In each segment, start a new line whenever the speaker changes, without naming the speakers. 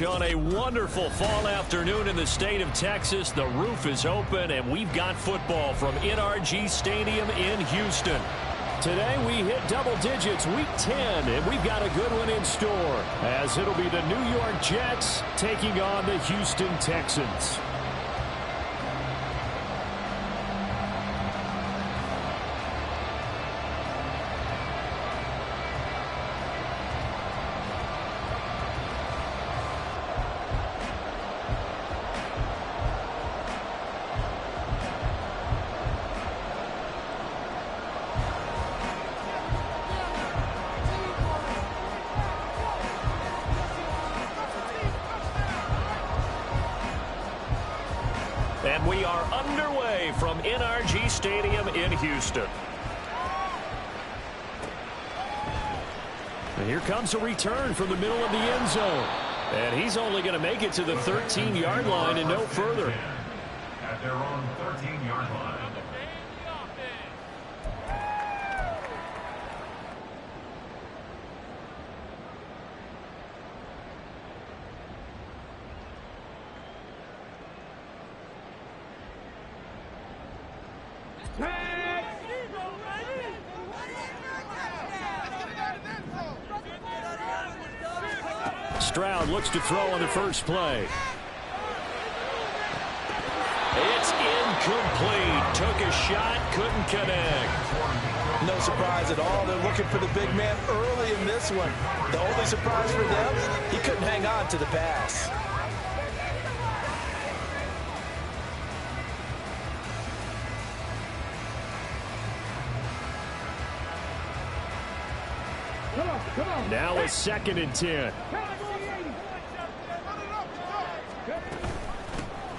On a wonderful fall afternoon in the state of Texas, the roof is open, and we've got football from NRG Stadium in Houston. Today we hit double digits, week 10, and we've got a good one in store, as it'll be the New York Jets taking on the Houston Texans. And we are underway from NRG Stadium in Houston. And here comes a return from the middle of the end zone. And he's only going to make it to the 13-yard line and no further.
At their own 13-yard line.
Stroud looks to throw on the first play. It's incomplete. Took a shot, couldn't connect.
No surprise at all. They're looking for the big man early in this one. The only surprise for them, he couldn't hang on to the pass.
Now it's 2nd and 10.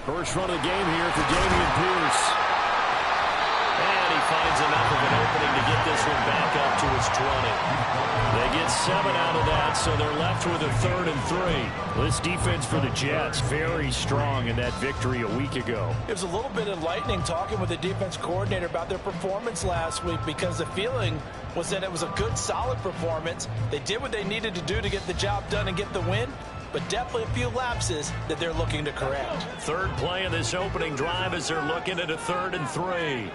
First run of the game here for Dameon Pierce. And he finds enough of an opening to get this one back up to his 20. They get 7 out of that, so they're left with a 3rd and 3. This defense for the Jets, very strong in that victory a week ago.
It was a little bit enlightening talking with the defense coordinator about their performance last week, because the feeling was that it was a good, solid performance. They did what they needed to do to get the job done and get the win, but definitely a few lapses that they're looking to correct.
Third play of this opening drive as they're looking at a 3rd and 3.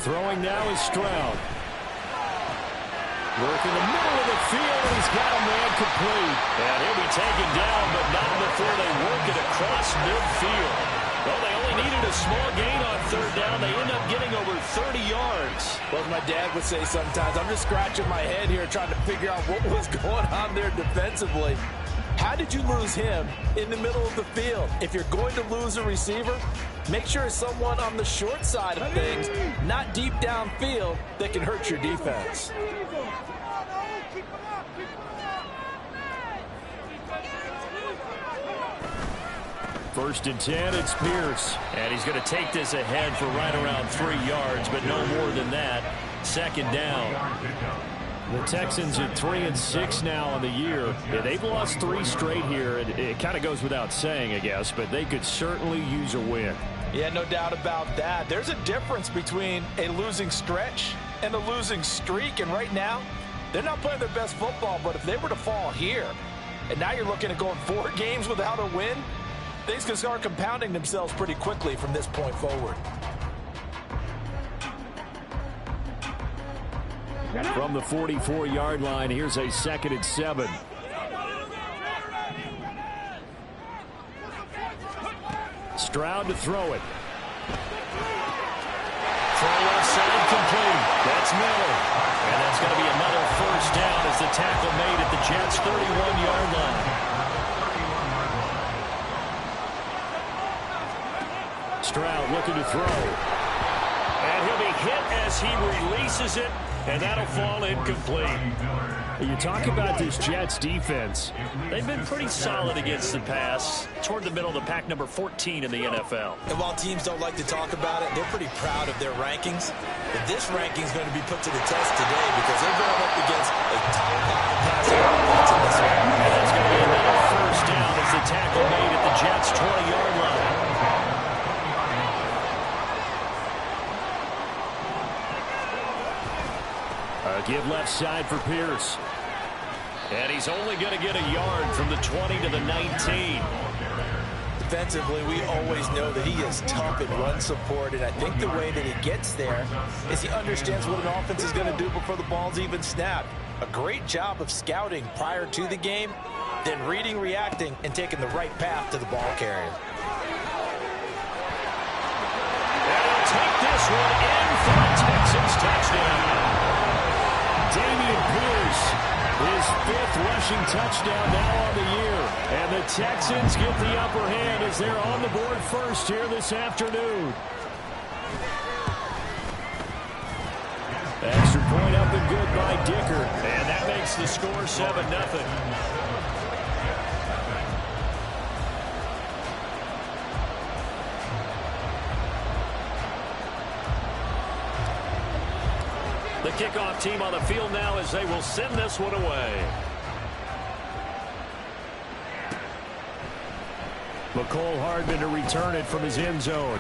Throwing now is Stroud. Working the middle of the field, and he's got a man complete. And he'll be taken down, but not before they work it across midfield. Well, they only needed a small gain on 3rd down. They end up getting over 30 yards.
Well, as my dad would say sometimes, I'm just scratching my head here trying to figure out what was going on there defensively. How did you lose him in the middle of the field? If you're going to lose a receiver, make sure it's someone on the short side of things, not deep downfield, that can hurt your defense.
First and 10, it's Pierce. And he's going to take this ahead for right around 3 yards, but no more than that. 2nd down. The Texans are 3-6 now on the year. Yeah, they've lost 3 straight here. It kind of goes without saying, I guess, but they could certainly use a win.
Yeah, no doubt about that. There's a difference between a losing stretch and a losing streak, and right now, they're not playing their best football, but if they were to fall here, and now you're looking at going 4 games without a win, things can start compounding themselves pretty quickly from this point forward.
From the 44-yard line, here's a 2nd and 7. Stroud to throw it. Throw left side complete. That's Miller. And that's going to be another 1st down as the tackle made at the Jets' 31-yard line. Stroud looking to throw. And he'll be hit as he releases it, and that'll fall incomplete. You talk about this Jets defense. They've been pretty solid against the pass, toward the middle of the pack, number 14 in the NFL.
And while teams don't like to talk about it, they're pretty proud of their rankings. But this ranking is going to be put to the test today because they're going up against a top-5 passing offense in this one.
And that's going to be another 1st down as the tackle made at the Jets' 20-yard line. Give left side for Pierce. And he's only going to get a yard from the 20 to the 19.
Defensively, we always know that he is tough in run support, and I think the way that he gets there is he understands what an offense is going to do before the ball's even snapped. A great job of scouting prior to the game, then reading, reacting, and taking the right path to the ball carrier.
And he'll take this one in for a Texans touchdown. Dameon Pierce, his 5th rushing touchdown now on the year. And the Texans get the upper hand as they're on the board first here this afternoon. Extra point up and good by Dicker. And that makes the score 7-0. The kickoff team on the field now as they will send this one away. McCole Hardman to return it from his end zone.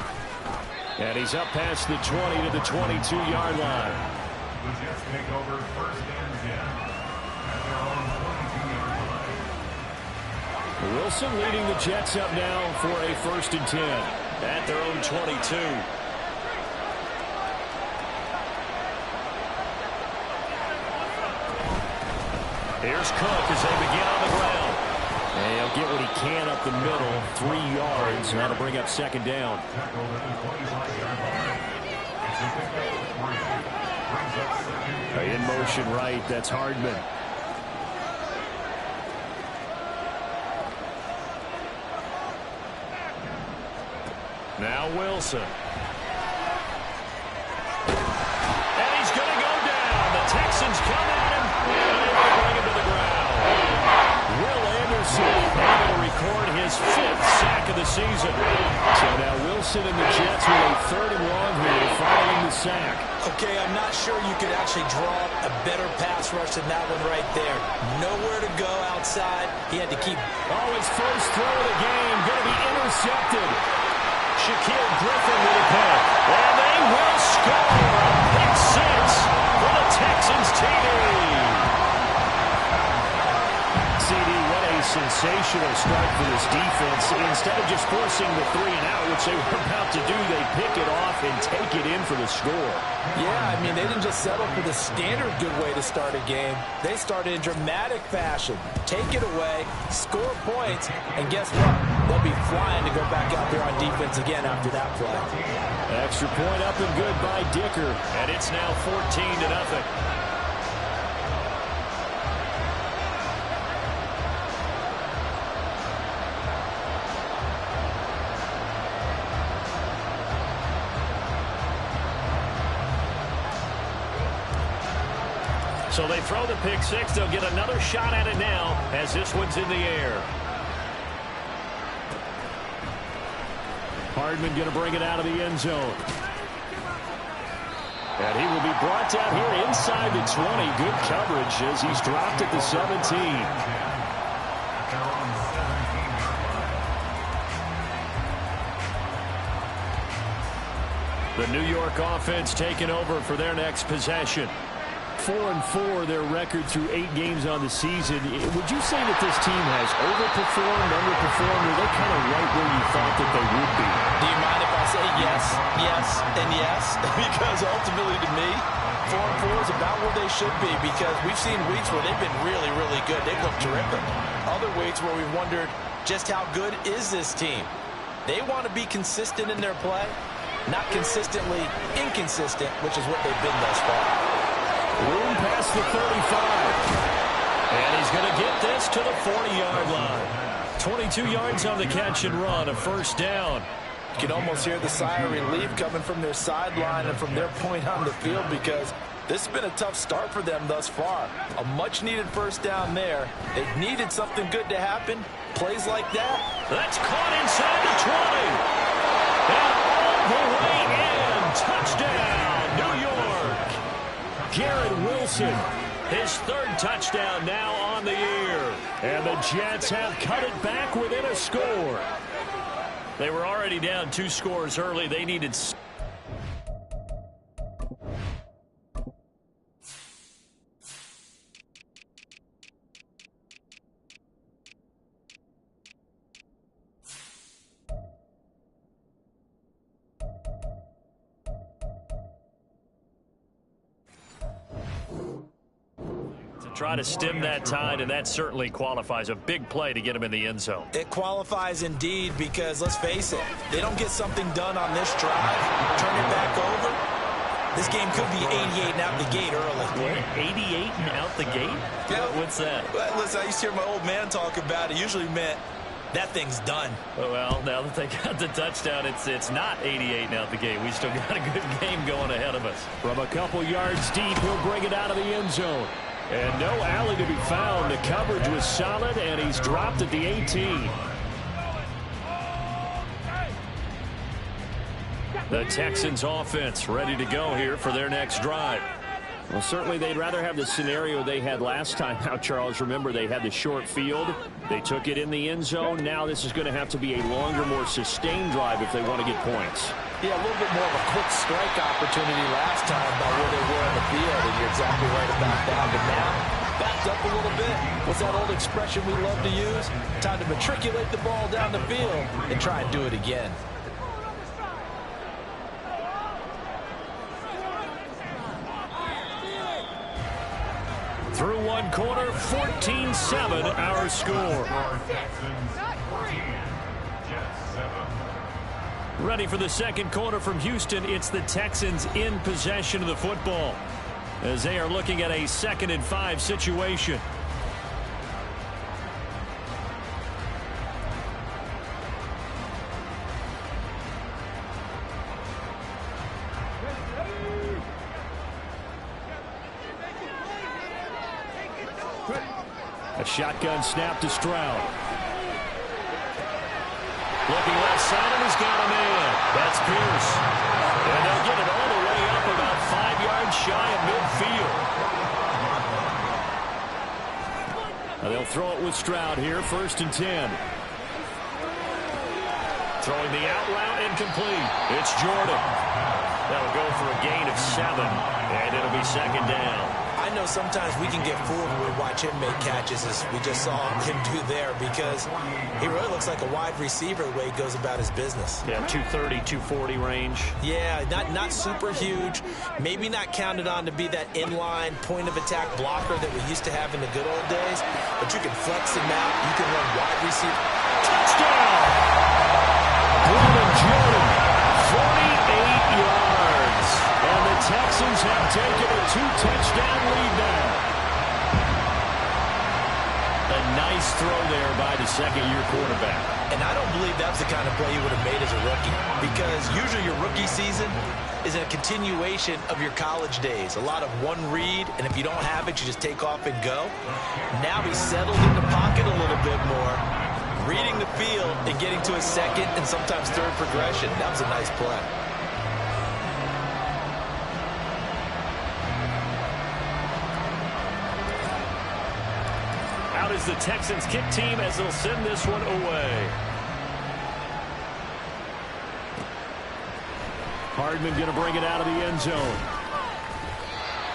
And he's up past the 20 to the 22-yard line.
The Jets take over 1st and 10 at their own 22-yard line.
Wilson leading the Jets up now for a 1st and 10 at their own 22. Here's Cook as they begin on the ground. And he'll get what he can up the middle, 3 yards, and that'll bring up 2nd down. In motion right, that's Hardman. Now Wilson. And he's going to go down. The Texans come at him, and they bring him to the ground. Will Anderson able to record his 5th sack of the season. So now Wilson and the Jets with a 3rd and long here following the sack.
Okay, I'm not sure you could actually draw a better pass rush than that one right there. Nowhere to go outside. He had to keep.
Oh, his first throw of the game going to be intercepted. Shaquille Griffin with a pick. And they will score. Pick 6 for the Texans TD. CD, what a sensational start for this defense. Instead of just forcing the 3 and out, which they were about to do, they pick it off and take it in for the score.
Yeah, I mean, they didn't just settle for the standard good way to start a game. They started in dramatic fashion. Take it away, score points, and guess what? They'll be flying to go back out there on defense again after that play.
Extra point up and good by Dicker. And it's now 14-0. So they throw the pick 6. They'll get another shot at it now as this one's in the air. Hardman going to bring it out of the end zone. And he will be brought down here inside the 20. Good coverage as he's dropped at the 17. The New York offense taking over for their next possession. 4-4 their record through 8 games on the season. Would you say that this team has overperformed, underperformed, or they're kind of right where you thought that they would be?
Do you mind if I say yes, yes, and yes? Because ultimately to me, 4-4 is about where they should be, because we've seen weeks where they've been really, really good. They've looked terrific. Other weeks where we've wondered just how good is this team. They want to be consistent in their play, not consistently inconsistent, which is what they've been thus far.
Room past the 35. And he's going to get this to the 40-yard line. 22 yards on the catch and run, a 1st down.
You can almost hear the sigh of relief coming from their sideline and from their point on the field, because this has been a tough start for them thus far. A much-needed 1st down there. They've needed something good to happen. Plays like that.
That's caught inside the 20. And all the way in. Touchdown, New York. Garrett Wilson, his 3rd touchdown now on the year. And the Jets have cut it back within a score. They were already down 2 scores early. They needed... Try to stem that tide, and that certainly qualifies. A big play to get him in the end zone.
It qualifies indeed because, let's face it, they don't get something done on this drive, turn it back over, this game could be 88 and out the gate early.
What? 88 and out the gate?
Yeah.
What's that?
Well, listen, I used to hear my old man talk about it. Usually meant that thing's done.
Well, now that they got the touchdown, it's not 88 and out the gate. We still got a good game going ahead of us.
From a couple yards deep, he'll bring it out of the end zone. And no alley to be found. The coverage was solid, and he's dropped at the 18.
The Texans offense ready to go here for their next drive.
Well, certainly they'd rather have the scenario they had last time. Now, Charles, remember, they had the short field. They took it in the end zone. Now this is going to have to be a longer, more sustained drive if they want to get points.
Yeah, a little bit more of a quick strike opportunity last time by where they were on the field, and you're exactly right about that. But now, backed up a little bit. What's that old expression we love to use? Time to matriculate the ball down the field and try and do it again.
Through one quarter, 14-7 our score. Ready for the second quarter from Houston. It's the Texans in possession of the football as they are looking at a 2nd and 5 situation.
A shotgun snap to Stroud.
Looking left side, and he's got him in. That's Pierce. And they'll get it all the way up about 5 yards shy of midfield.
Now they'll throw it with Stroud here, 1st and 10.
Throwing the out route incomplete. It's Jordan. That'll go for a gain of 7, and it'll be 2nd down.
I know sometimes we can get fooled when we watch him make catches, as we just saw him do there, because he really looks like a wide receiver the way he goes about his business.
Yeah, 230, 240 range.
Yeah, not super huge. Maybe not counted on to be that inline point-of-attack blocker that we used to have in the good old days, but you can flex him out. You can run wide receiver.
Touchdown!
Brandon Jordan, 48 yards. And the Texans have taken a 2-touchdown lead now.
A nice throw there by the second-year quarterback.
And I don't believe that's the kind of play he would have made as a rookie, because usually your rookie season is a continuation of your college days. A lot of one read, and if you don't have it, you just take off and go. Now he's settled in the pocket a little bit more, reading the field and getting to his 2nd and sometimes 3rd progression. That was a nice play.
Out is the Texans kick team as they'll send this one away.
Hardman going to bring it out of the end zone.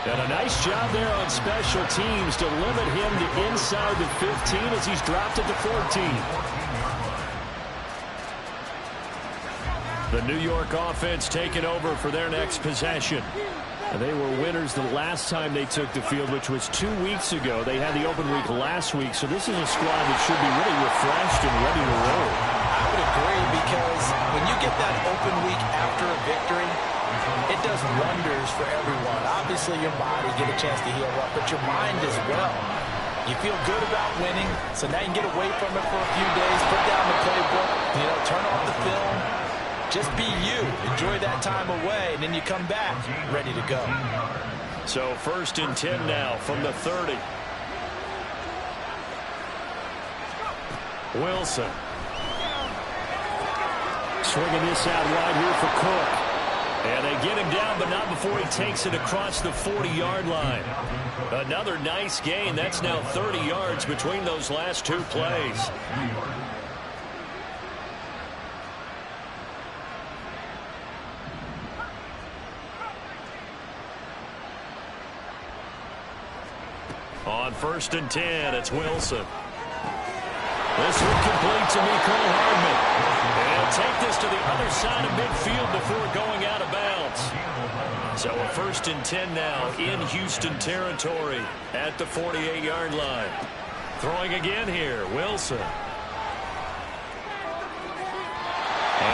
And a nice job there on special teams to limit him to inside the 15 as he's dropped it to 14.
The New York offense taking over for their next possession.
They were winners the last time they took the field, which was 2 weeks ago. They had the open week last week, so this is a squad that should be really refreshed and ready to roll.
I would agree, because when you get that open week after a victory, it does wonders for everyone. Obviously, your body get a chance to heal up, but your mind as well. You feel good about winning, so now you can get away from it for a few days, put down the playbook, turn off the film. Just be you. Enjoy that time away, and then you come back ready to go.
So 1st and 10 now from the 30. Wilson.
Swinging this out wide here for Cook.
And they get him down, but not before he takes it across the 40-yard line. Another nice gain. That's now 30 yards between those last 2 plays. On 1st and 10, it's Wilson.
This one complete to Mecole Hardman.
And he'll take this to the other side of midfield before going out of bounds. So a 1st and 10 now in Houston territory at the 48-yard line. Throwing again here, Wilson.
And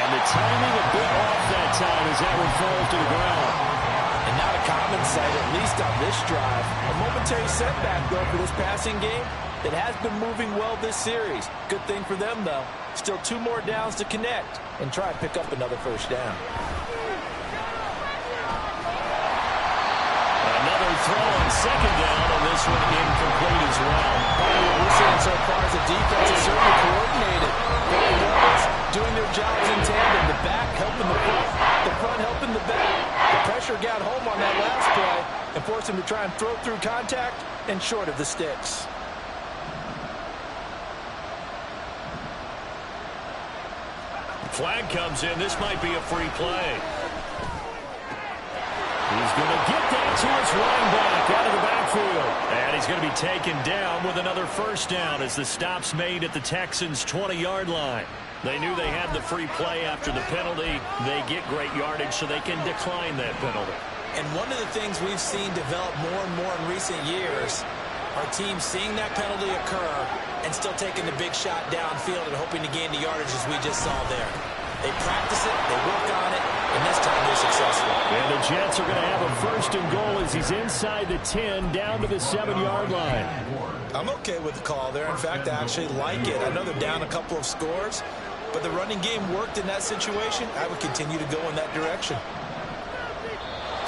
the timing a bit off that time as that one falls to the ground.
And not a common sight, at least on this drive. A momentary setback, though, for this passing game that has been moving well this series. Good thing for them, though. Still 2 more downs to connect and try and pick up another 1st down.
Another throw on 2nd down, and this one incomplete as well.
What we're seeing so far is the defense is certainly coordinated. Doing their jobs in tandem. The back helping the front helping the back. The pressure got home on that last play and forced him to try and throw through contact and short of the sticks.
Flag comes in. This might be a free play.
He's going to get that to his running back out of the backfield.
And he's going to be taken down with another 1st down as the stop's made at the Texans' 20-yard line. They knew they had the free play after the penalty. They get great yardage so they can decline that penalty.
And one of the things we've seen develop more and more in recent years are teams seeing that penalty occur and still taking the big shot downfield and hoping to gain the yardage as we just saw there. They practice it, they work on it, and this time they're successful.
And the Jets are going to have a 1st and goal as he's inside the 10 down to the 7-yard line.
I'm okay with the call there. In fact, I actually like it. I know they're down a couple of scores, but the running game worked in that situation. I would continue to go in that direction.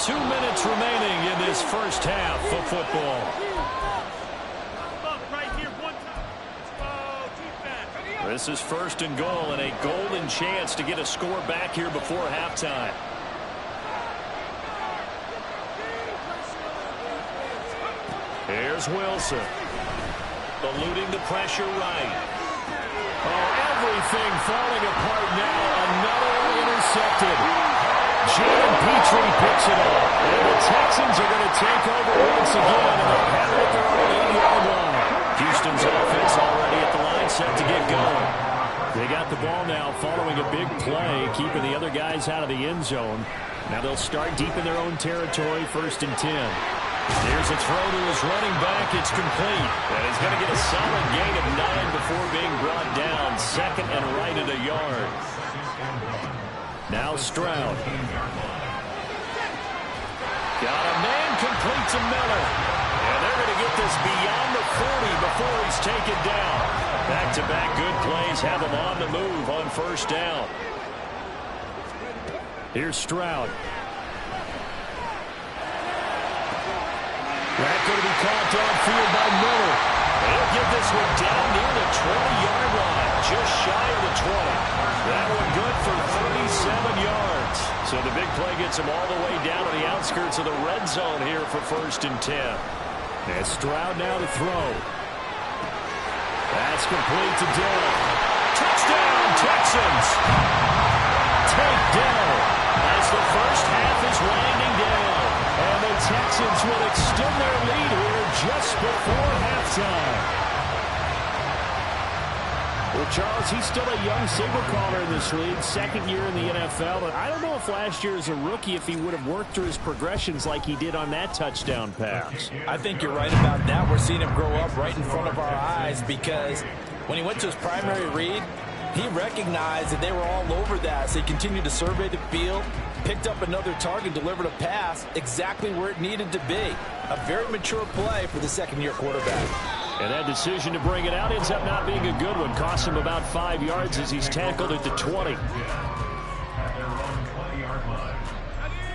2 minutes remaining in this 1st half of football. This is 1st and goal and a golden chance to get a score back here before halftime. Here's Wilson. Eluding the pressure right. Oh, everything falling apart now. Another one intercepted. Jalen Petrie picks it up. And the Texans are going to take over once again, and they'll have it at their own 8-yard line. Houston's offense already at the line set to get going. They got the ball now following a big play, keeping the other guys out of the end zone. Now they'll start deep in their own territory, 1st and 10. Here's a throw to his running back. It's complete. And he's going to get a solid gain of 9 before being brought down. 2nd and right at a yard. Now Stroud. Got a man complete to Miller. And they're going to get this beyond the 40 before he's taken down. Back-to-back good plays have him on the move on 1st down. Here's Stroud. That's going to be caught downfield by Miller. He'll get this one down near the 20-yard line, just shy of the 20. That one good for 37 yards. So the big play gets him all the way down to the outskirts of the red zone here for 1st and 10. And Stroud now to throw. That's complete to Dillon. Touchdown, Texans! Takedown as the 1st half is winding down. And the Texans will extend their lead here just before halftime. Well, Charles, he's still a young signal caller in this league, 2nd year in the NFL. But I don't know if last year as a rookie, if he would have worked through his progressions like he did on that touchdown pass.
I think you're right about that. We're seeing him grow up right in front of our eyes because when he went to his primary read, he recognized that they were all over that. So he continued to survey the field, picked up another target, delivered a pass exactly where it needed to be. A very mature play for the 2nd-year quarterback.
And that decision to bring it out ends up not being a good one. Cost him about 5 yards as he's tackled at the 20.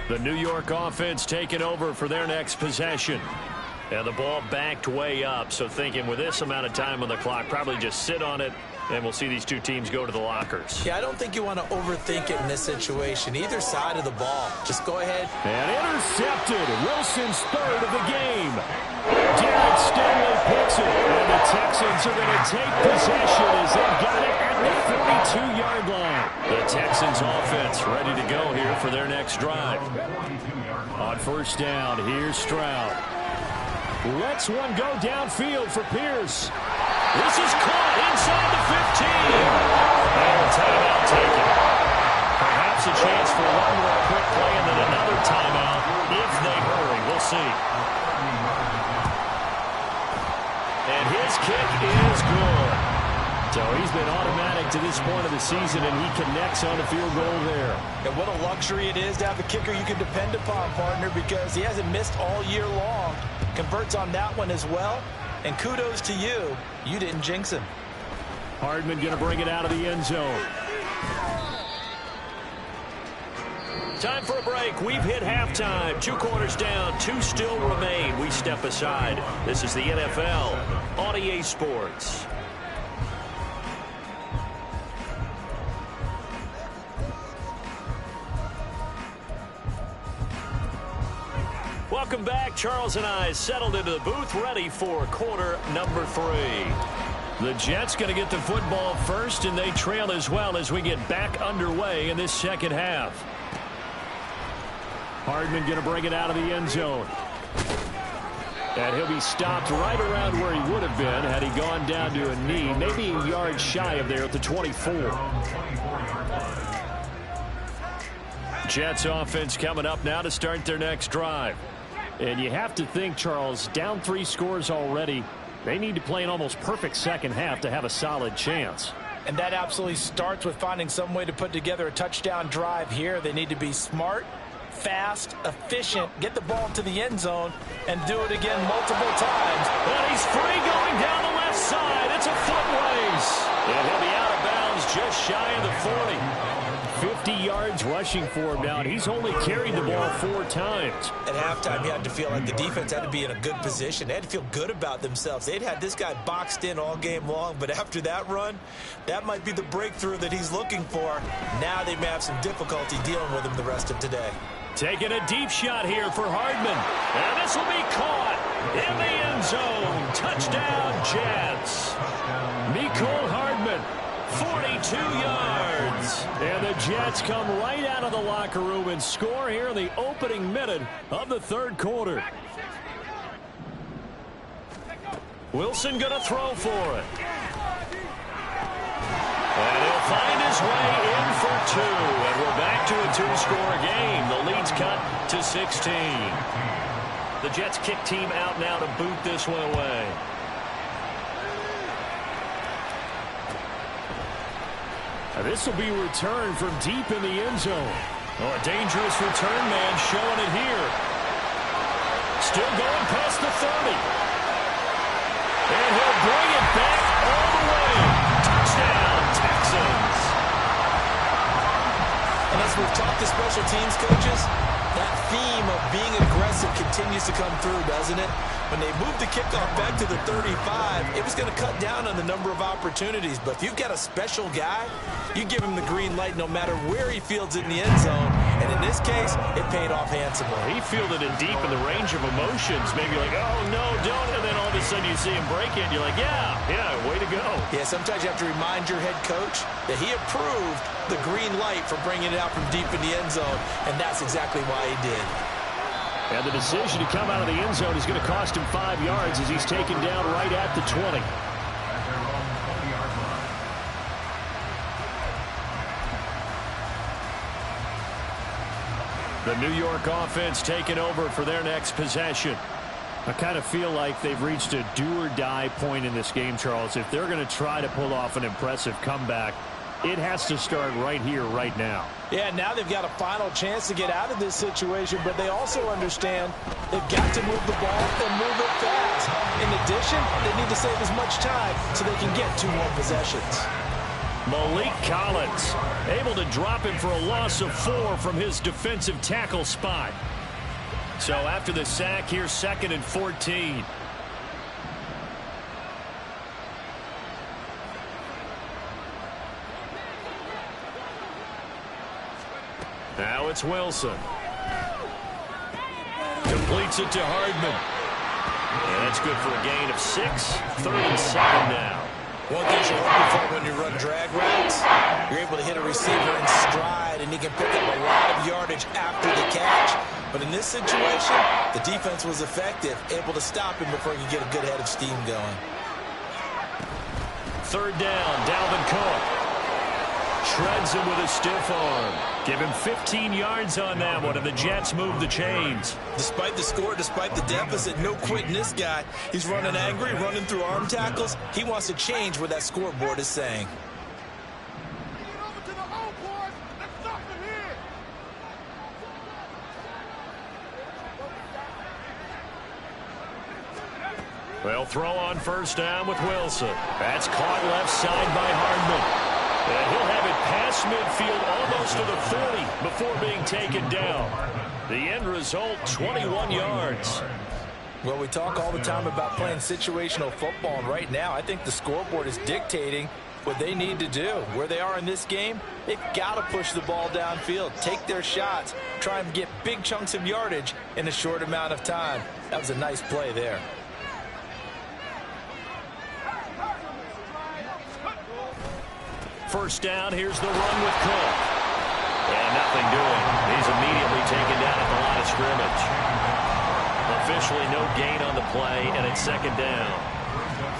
The New York offense taking over for their next possession. And the ball backed way up. So thinking with this amount of time on the clock, probably just sit on it. And we'll see these two teams go to the lockers.
Yeah, I don't think you want to overthink it in this situation. Either side of the ball. Just go ahead.
And intercepted. Wilson's 3rd of the game. Derek Stingley picks it. And the Texans are going to take possession as they've got it at the 42-yard line. The Texans offense ready to go here for their next drive. On 1st down, here's Stroud. Lets one go downfield for Pierce. This is caught inside the 15.
And timeout taken. Perhaps a chance for one more quick play and then another timeout seat. And his kick is good. So he's been automatic to this point of the season, and he connects on a field goal there.
And what a luxury it is to have a kicker you can depend upon, partner, because he hasn't missed all year long. Converts on that one as well. And kudos to you. You didn't jinx him.
Hardman going to bring it out of the end zone. Time for a break. We've hit halftime. 2 quarters down. 2 still remain. We step aside. This is the NFL on EA Sports. Welcome back. Charles and I settled into the booth, ready for quarter number 3. The Jets going to get the football first, and they trail as well as we get back underway in this second half. Hardman going to bring it out of the end zone. And he'll be stopped right around where he would have been had he gone down to a knee, maybe a yard shy of there at the 24. Jets offense coming up now to start their next drive. And you have to think, Charles, down 3 scores already. They need to play an almost perfect second half to have a solid chance.
And that absolutely starts with finding some way to put together a touchdown drive here. They need to be smart, fast, efficient, get the ball to the end zone, and do it again multiple times.
And he's free going down the left side. It's a foot race. And he'll be out of bounds just shy of the 40. 50 yards rushing for him now, and he's only carried the ball 4 times.
At halftime, you had to feel like the defense had to be in a good position. They had to feel good about themselves. They'd had this guy boxed in all game long, but after that run, that might be the breakthrough that he's looking for. Now they may have some difficulty dealing with him the rest of today.
Taking a deep shot here for Hardman. And this will be caught in the end zone. Touchdown, Jets. Mecole Hardman, 42 yards. And the Jets come right out of the locker room and score here in the opening minute of the 3rd quarter. Wilson going to throw for it. And he'll find his way in for 2. And we're back to a 2-score game. The lead's cut to 16. The Jets kick team out now to boot this one away. And this will be returned from deep in the end zone. Oh, a dangerous return man showing it here. Still going past the 30. And he'll bring it back all the way. Touchdown, Texans.
And as we've talked to special teams coaches, that theme of being aggressive continues to come through, doesn't it? When they moved the kickoff back to the 35, it was going to cut down on the number of opportunities. But if you've got a special guy, you give him the green light no matter where he fields it in the end zone. And in this case, it paid off handsomely.
He fielded it deep in the range of emotions. Maybe like, oh, no, don't. And then all of a sudden you see him break it, and you're like, yeah, way to go.
Yeah, sometimes you have to remind your head coach that he approved the green light for bringing it out from deep in the end zone, and that's exactly why he did.
And the decision to come out of the end zone is going to cost him 5 yards as he's taken down right at the 20. The New York offense taking over for their next possession. I kind of feel like they've reached a do-or-die point in this game, Charles. If they're going to try to pull off an impressive comeback, it has to start right here, right now.
Yeah, now they've got a final chance to get out of this situation, but they also understand they've got to move the ball and move it fast. In addition, they need to save as much time so they can get 2 more possessions.
Malik Collins able to drop him for a loss of 4 from his defensive tackle spot. So after the sack, here's 2nd and 14. Now it's Wilson. Completes it to Hardman. And that's good for a gain of 6. 3rd and 7 now.
One thing you're looking for when you run drag routes, you're able to hit a receiver in stride, and he can pick up a lot of yardage after the catch. But in this situation, the defense was effective, able to stop him before he could get a good head of steam going.
3rd down, Dalvin Cook. Shreds him with a stiff arm. Give him 15 yards on that one, and the Jets move the chains.
Despite the score, despite the deficit, no quitting this guy. He's running angry, running through arm tackles. He wants to change what that scoreboard is saying.
They'll throw on first down with Wilson. That's caught left side by Hardman. And he'll have it past midfield almost to the 40 before being taken down. The end result, 21 yards.
Well, we talk all the time about playing situational football, and right now I think the scoreboard is dictating what they need to do. Where they are in this game, they've got to push the ball downfield, take their shots, try and get big chunks of yardage in a short amount of time. That was a nice play there.
First down, here's the run with Cook. And nothing doing. He's immediately taken down at the line of scrimmage. Officially no gain on the play, and it's second down.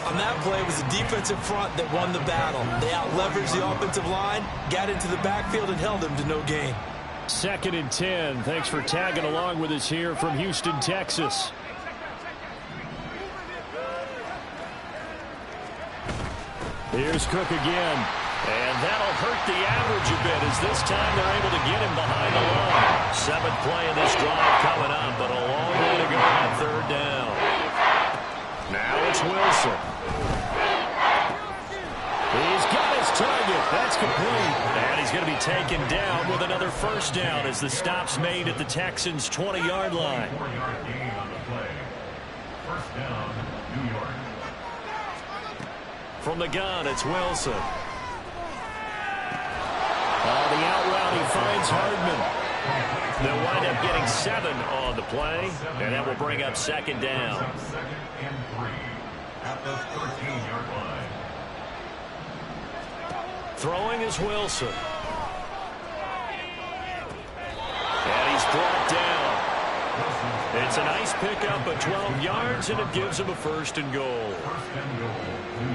On that play, it was the defensive front that won the battle. They out-leveraged the offensive line, got into the backfield, and held them to no gain.
Second and 10. Thanks for tagging along with us here from Houston, Texas. Here's Cook again.
And that'll hurt the average a bit as this time they're able to get him behind the line. Seventh play of this drive coming up, but a long way to go on third down. Now it's Wilson.
He's got his target. That's complete.
And he's going to be taken down with another first down as the stop's made at the Texans' 20-yard line.
4-yard gain on the play. First down, New York.
From the gun, it's Wilson.
The out route, he finds Hardman.
They'll wind up getting 7 on the play, and that will bring up second down.
Second and 3 at the 13-yard line.
Throwing is Wilson. And he's brought down. It's a nice pickup of 12 yards, and it gives him a first and goal.
First and goal, New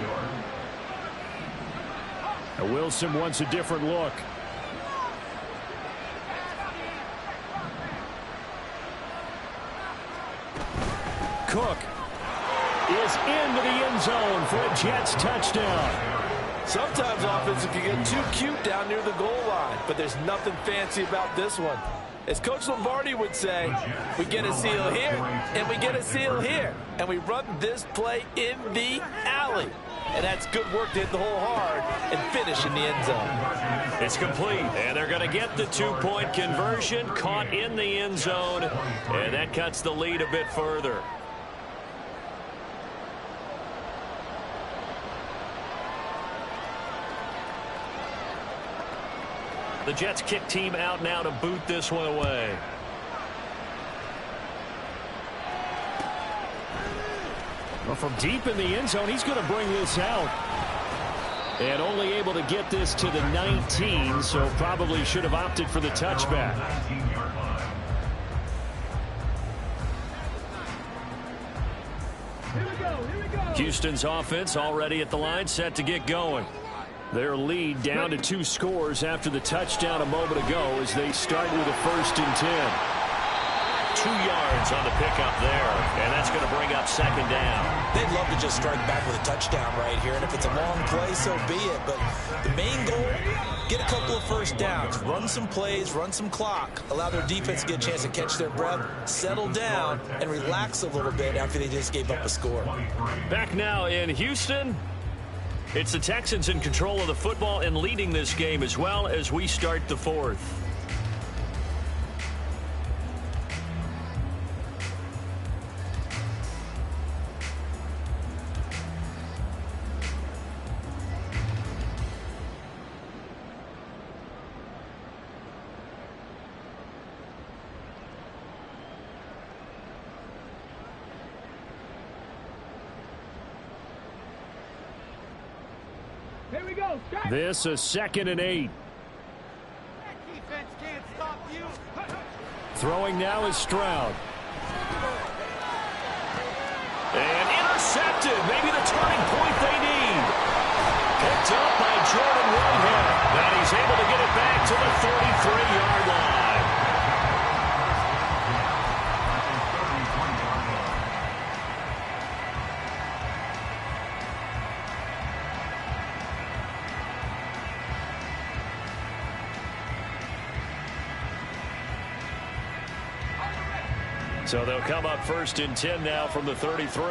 York.
Wilson wants a different look. Cook is into the end zone for a Jets touchdown.
Sometimes offensive can get too cute down near the goal line, but there's nothing fancy about this one. As Coach Lombardi would say, we get a seal here, and we get a seal here, and we run this play in the alley. And that's good work to hit the hole hard and finish in the end zone.
It's complete, and they're going to get the two-point conversion, caught in the end zone, and that cuts the lead a bit further. The Jets kick team out now to boot this one away.
Well, from deep in the end zone, he's going to bring this out. And only able to get this to the 19, so probably should have opted for the touchback.
19-yard line.
Houston's offense already at the line, set to get going.
Their lead down to 2 scores after the touchdown a moment ago as they start with a first and 10.
2 yards on the pickup there, and that's going to bring up second down.
They'd love to just strike back with a touchdown right here, and if it's a long play, so be it. But the main goal, get a couple of first downs, run some plays, run some clock, allow their defense to get a chance to catch their breath, settle down, and relax a little bit after they just gave up a score.
Back now in Houston, it's the Texans in control of the football and leading this game as well as we start the fourth.
Here we go. Strike.
This a 2nd and 8.
Defense can't stop you.
Throwing now is Stroud.
And intercepted. Maybe the turning point they need. Picked up by Jordan Whitehead. And he's So they'll come up 1st and 10 now from the 33.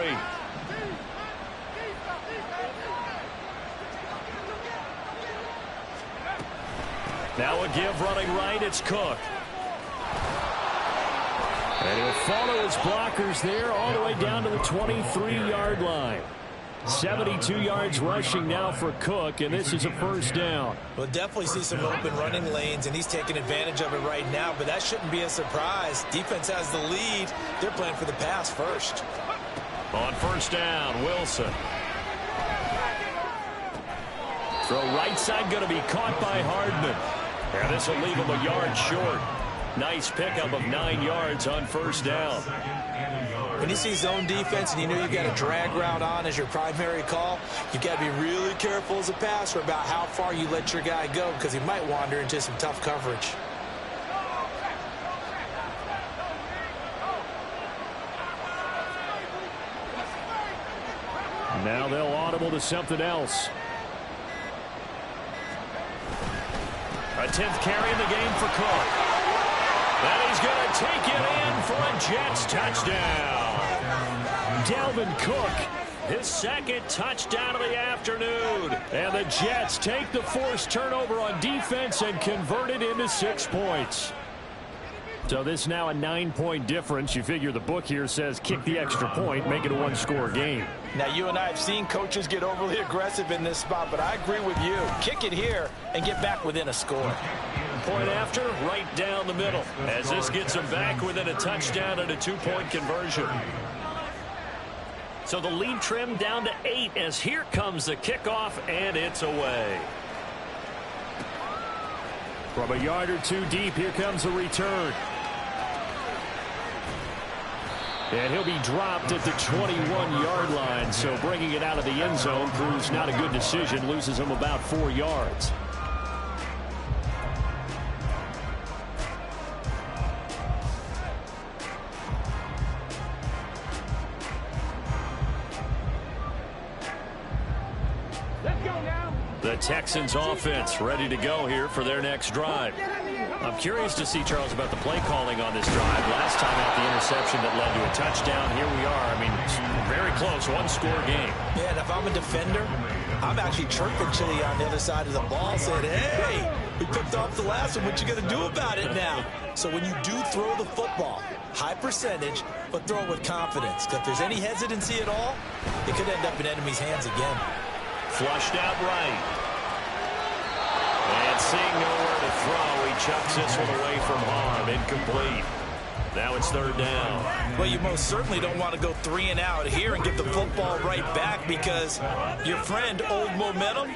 Now a give running right. It's Cook. And he'll follow his blockers there all the way down to the 23-yard line. 72 yards rushing now for Cook, and this is a 1st down.
We'll definitely see some open running lanes, and he's taking advantage of it right now, but that shouldn't be a surprise. Defense has the lead. They're playing for the pass first.
On 1st down, Wilson. Throw right side going to be caught by Hardman. And this will leave him a yard short. Nice pickup of 9 yards on 1st down.
When you see zone defense and you know you've got a drag route on as your primary call, you've got to be really careful as a passer about how far you let your guy go because he might wander into some tough coverage.
Now they'll audible to something else. A 10th carry in the game for Cook. And he's going to take it in for a Jets touchdown. Dalvin Cook, his 2nd touchdown of the afternoon. And the Jets take the forced turnover on defense and convert it into 6 points. So this now a 9-point difference. You figure the book here says kick the extra point, make it a 1-score game.
Now, you and I have seen coaches get overly aggressive in this spot, but I agree with you. Kick it here and get back within a score.
Point after, right down the middle, as this gets them back within a touchdown and a 2-point conversion. So the lead trimmed down to 8 as here comes the kickoff, and it's away. From a yard or 2 deep, here comes a return. And he'll be dropped at the 21-yard line, so bringing it out of the end zone proves not a good decision, loses him about 4 yards. The Texans offense ready to go here for their next drive. I'm curious to see, Charles, about the play calling on this drive. Last time out, the interception that led to a touchdown. Here we are. I mean, it's very close, 1-score game.
Yeah, and if I'm a defender, I'm actually chirping Chili on the other side of the ball, saying, hey, we picked off the last one. What you going to do about it now? So when you do throw the football, high percentage, but throw it with confidence. Because if there's any hesitancy at all, it could end up in enemy's hands again.
Flushed out right. And seeing nowhere to throw, he chucks this one away from harm. Incomplete. Now it's 3rd down.
Well, you most certainly don't want to go 3 and out here and get the football right back because your friend, Old Momentum,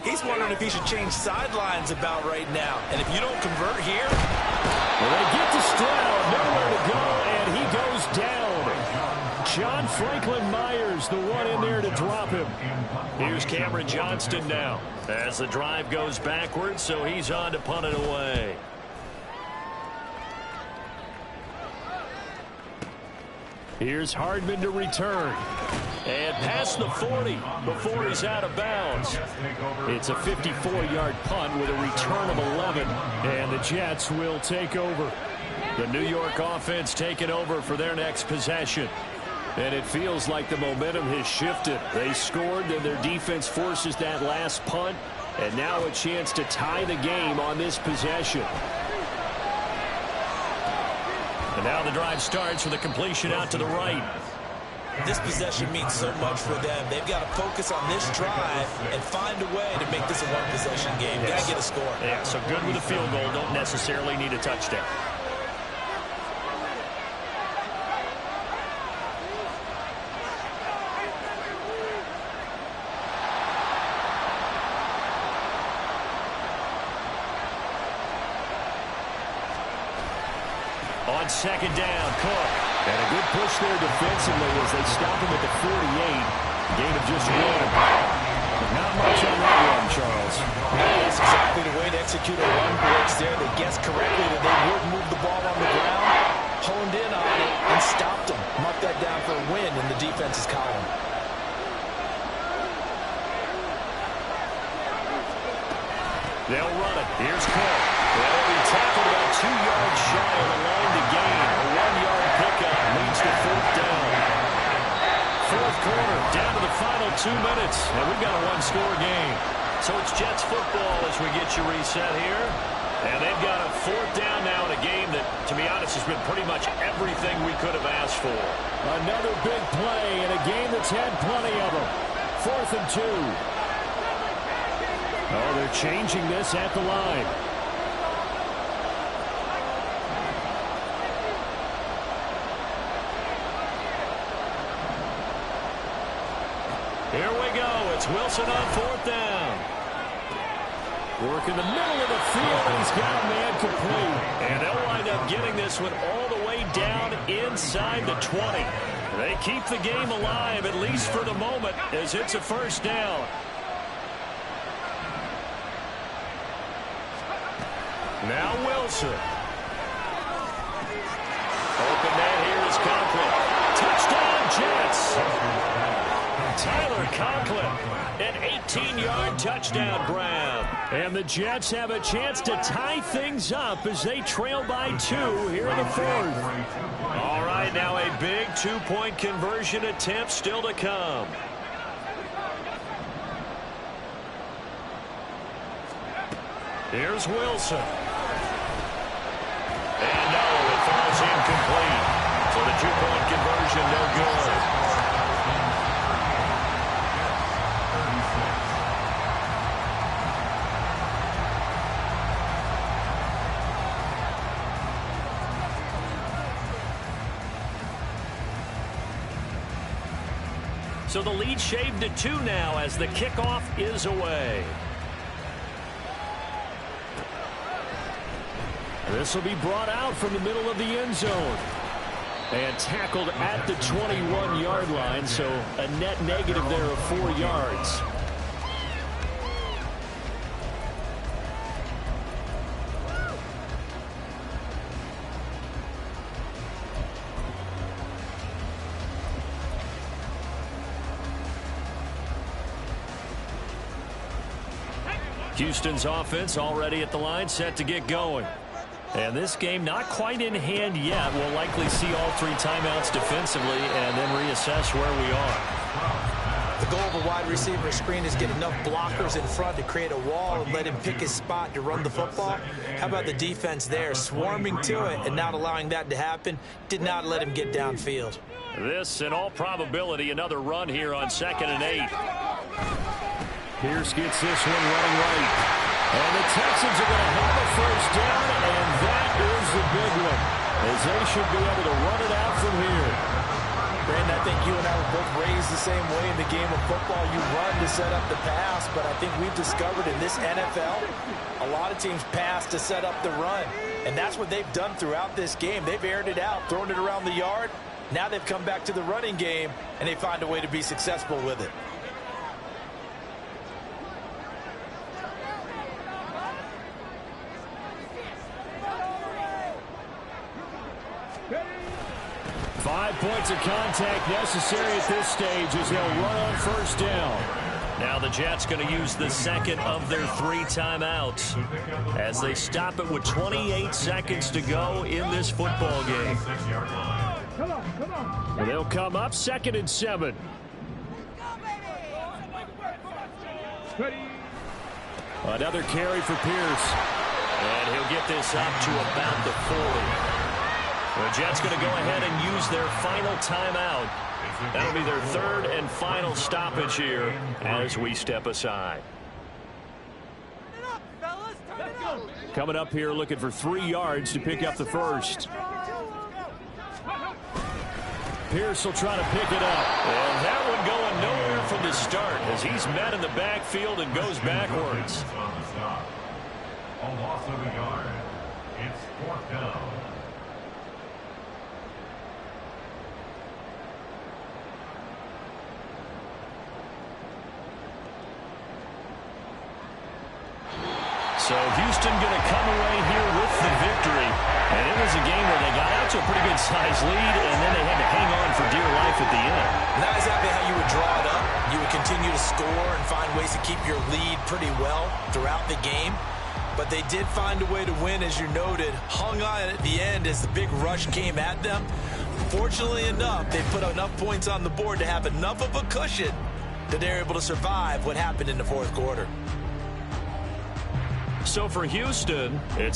he's wondering if he should change sidelines about right now. And if you don't convert here...
Well, they get to Stroud, nowhere to go, and he goes down. John Franklin Myers, the one in there to drop him. Here's Cameron Johnston now as the drive goes backwards, so he's on to punt it away. Here's Hardman to return. And past the 40 before he's out of bounds. It's a 54-yard punt with a return of 11, and the Jets will take over. The New York offense taking over for their next possession. And it feels like the momentum has shifted. They scored, then their defense forces that last punt. And now a chance to tie the game on this possession. And now the drive starts with a completion out to the right.
This possession means so much for them. They've got to focus on this drive and find a way to make this a one-possession game. Got to get a score.
Yeah, so good with a field goal. Don't necessarily need a touchdown. On 2nd down, Cook. And a good push there defensively as they stop him at the 48. Gain of just 1. Not much on that one, Charles.
That's exactly the way to execute a run blitz there. They guessed correctly that they would move the ball on the ground, honed in on it, and stopped them. Mark that down for a win in the defense's column.
They'll run it. Here's Cook. They'll be tackled about 2 yards shy of the line to gain. A 1-yard pickup. quarter, down to the final 2 minutes, and we've got a one-score game. So it's Jets football as we get you reset here. And they've got a fourth down now in a game that, to be honest, has been pretty much everything we could have asked for.
Another big play in a game that's had plenty of them. 4th and 2. Oh, they're changing this at the line.
Here we go. It's Wilson on 4th down.
Work in the middle of the field, and he's got a man complete.
And they'll wind up getting this one all the way down inside the 20. They keep the game alive, at least for the moment, as it's a first down. Now Wilson. Open man here is Conklin. Touchdown, Jets. Tyler Conklin, an 18-yard touchdown grab.
And the Jets have a chance to tie things up as they trail by 2 here in the 4th.
All right, now a big two-point conversion attempt still to come. Here's Wilson. And no, it falls incomplete. So the two-point conversion no good. So the lead shaved to 2 now as the kickoff is away.
This will be brought out from the middle of the end zone. And tackled at the 21-yard line, so a net negative there of 4 yards.
Houston's offense already at the line, set to get going. And this game not quite in hand yet. We'll likely see all 3 timeouts defensively and then reassess where we are.
The goal of a wide receiver screen is get enough blockers in front to create a wall and let him pick his spot to run the football. How about the defense there, swarming to it and not allowing that to happen? Did not let him get downfield.
This, in all probability, another run here on 2nd and 8.
Pierce gets this one running right. And the Texans are going to have a first down, and that is the big one, as they should be able to run it out from here.
Brandon, I think you and I were both raised the same way in the game of football. You run to set up the pass, but I think we've discovered in this NFL, a lot of teams pass to set up the run. And that's what they've done throughout this game. They've aired it out, thrown it around the yard. Now they've come back to the running game, and they find a way to be successful with it.
Five points of contact necessary at this stage as they'll run on first down.
Now the Jets going to use the second of their 3 timeouts as they stop it with 28 seconds to go in this football game.
And they'll come up 2nd and 7. Another carry for Pierce.
And he'll get this up to about the 40. The Jets going to go ahead and use their final timeout. That'll be their 3rd and final stoppage here as we step aside.
Coming up here looking for 3 yards to pick up the first. Pierce will try to pick it up.
And that one going nowhere from the start as he's met in the backfield and goes backwards.
A loss of a yard. It's 4th down.
So Houston going to come away here with the victory. And it was a game where they got out to a pretty good size lead, and then they had to hang on for dear life at the end.
Not exactly how you would draw it up. You would continue to score and find ways to keep your lead pretty well throughout the game. But they did find a way to win, as you noted. Hung on at the end as the big rush came at them. Fortunately enough, they put enough points on the board to have enough of a cushion that they're able to survive what happened in the fourth quarter.
So for Houston, it's